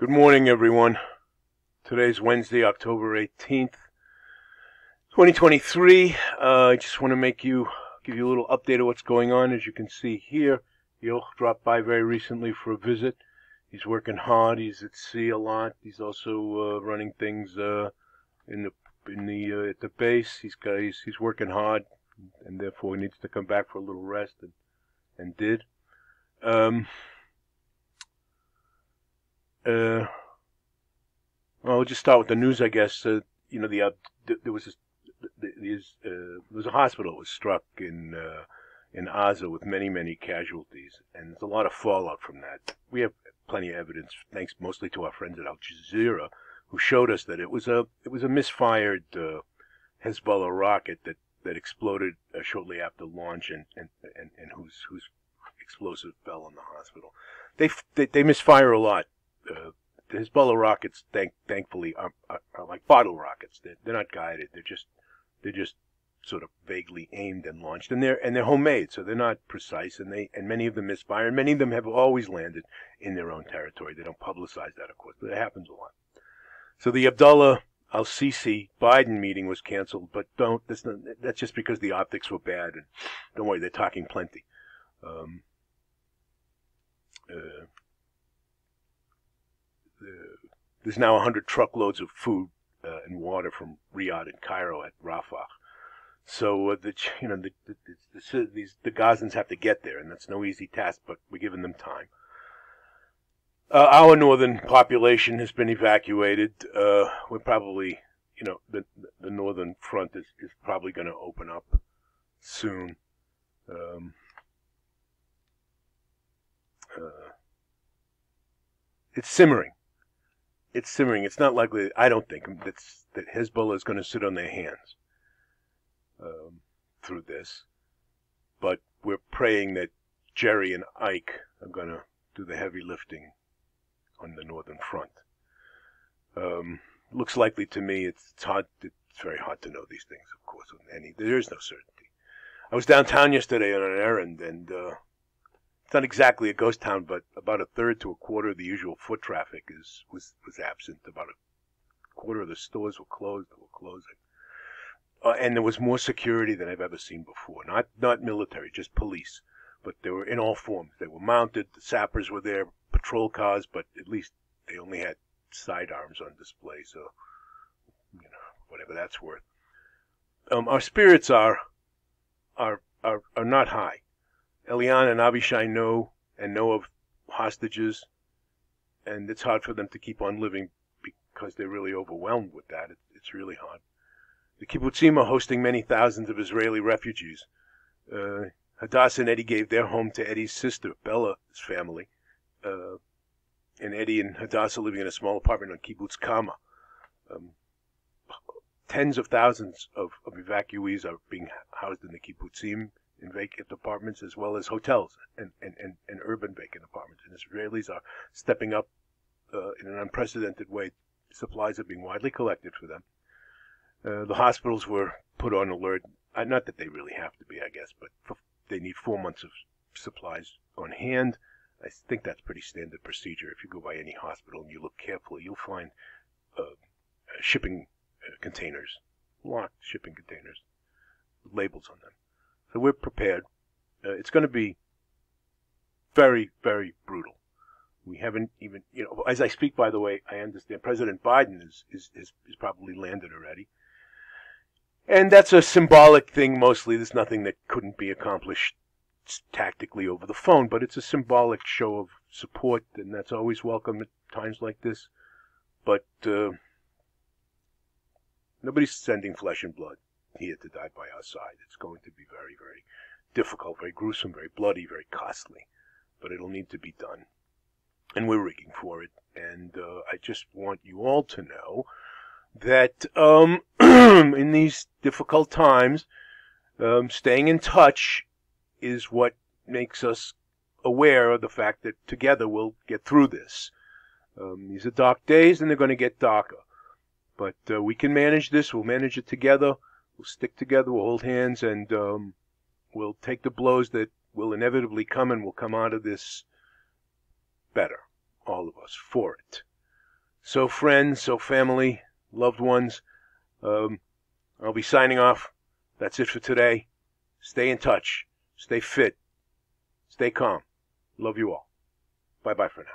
Good morning, everyone. Today's Wednesday, October 18th, 2023. I just want to give you a little update of what's going on. As you can see here, Yoch dropped by very recently for a visit. He's working hard. He's at sea a lot. He's also running things at the base. He's working hard, and therefore he needs to come back for a little rest, and did. Well, we'll just start with the news, I guess. There was a hospital that was struck in Gaza with many casualties, and there's a lot of fallout from that. We have plenty of evidence, thanks mostly to our friends at Al Jazeera, who showed us that it was a misfired Hezbollah rocket that exploded shortly after launch, and whose explosive fell on the hospital. They misfire a lot. The Hezbollah rockets, thankfully, are like bottle rockets. They're not guided. They're just sort of vaguely aimed and launched, and they're homemade, so they're not precise. And many of them misfire, and many of them have always landed in their own territory. They don't publicize that, of course, but it happens a lot. So the Abdullah al-Sisi Biden meeting was canceled, but that's just because the optics were bad. And don't worry, they're talking plenty. There's now 100 truckloads of food and water from Riyadh and Cairo at Rafah. So the Gazans have to get there, and that's no easy task. But we're giving them time. Our northern population has been evacuated. We're probably, the northern front is probably going to open up soon. It's simmering. It's simmering. It's not likely, I don't think, that Hezbollah is going to sit on their hands through this. But we're praying that Jerry and Ike are going to do the heavy lifting on the northern front. Looks likely to me. It's very hard to know these things, of course. There is no certainty. I was downtown yesterday on an errand, and it's not exactly a ghost town, but about a third to a quarter of the usual foot traffic was absent. About a quarter of the stores were closed or were closing. And there was more security than I've ever seen before. Not military, just police. But they were in all forms. They were mounted, the sappers were there, patrol cars, but at least they only had sidearms on display, so, whatever that's worth. Our spirits are not high. Eliana and Abishai know of hostages, and it's hard for them to keep on living because they're really overwhelmed with that. It's really hard. The kibbutzim are hosting many thousands of Israeli refugees. Hadassah and Eddie gave their home to Eddie's sister, Bella's family, and Eddie and Hadassah living in a small apartment on Kibbutz Kama. Tens of thousands of evacuees are being housed in the kibbutzim, in vacant apartments, as well as hotels and urban vacant apartments. And Israelis are stepping up in an unprecedented way. Supplies are being widely collected for them. The hospitals were put on alert. Not that they really have to be, I guess, but they need 4 months of supplies on hand. I think that's pretty standard procedure. If you go by any hospital and you look carefully, you'll find shipping containers, locked shipping containers, with labels on them. So we're prepared. It's going to be very, very brutal. We haven't even, as I speak, by the way, I understand President Biden is probably landed already. And that's a symbolic thing mostly. There's nothing that couldn't be accomplished tactically over the phone, but it's a symbolic show of support, and that's always welcome at times like this. But nobody's sending flesh and blood here to die by our side. It's going to be very, very difficult, very gruesome, very bloody, very costly, but it'll need to be done, and we're rigging for it. And I just want you all to know that in these difficult times, staying in touch is what makes us aware of the fact that together we'll get through this. These are dark days, and they're going to get darker. But we can manage this. We'll manage it together. We'll stick together. We'll hold hands, and we'll take the blows that will inevitably come, and we'll come out of this better, all of us, for it. So friends, so family, loved ones, I'll be signing off. That's it for today. Stay in touch. Stay fit. Stay calm. Love you all. Bye-bye for now.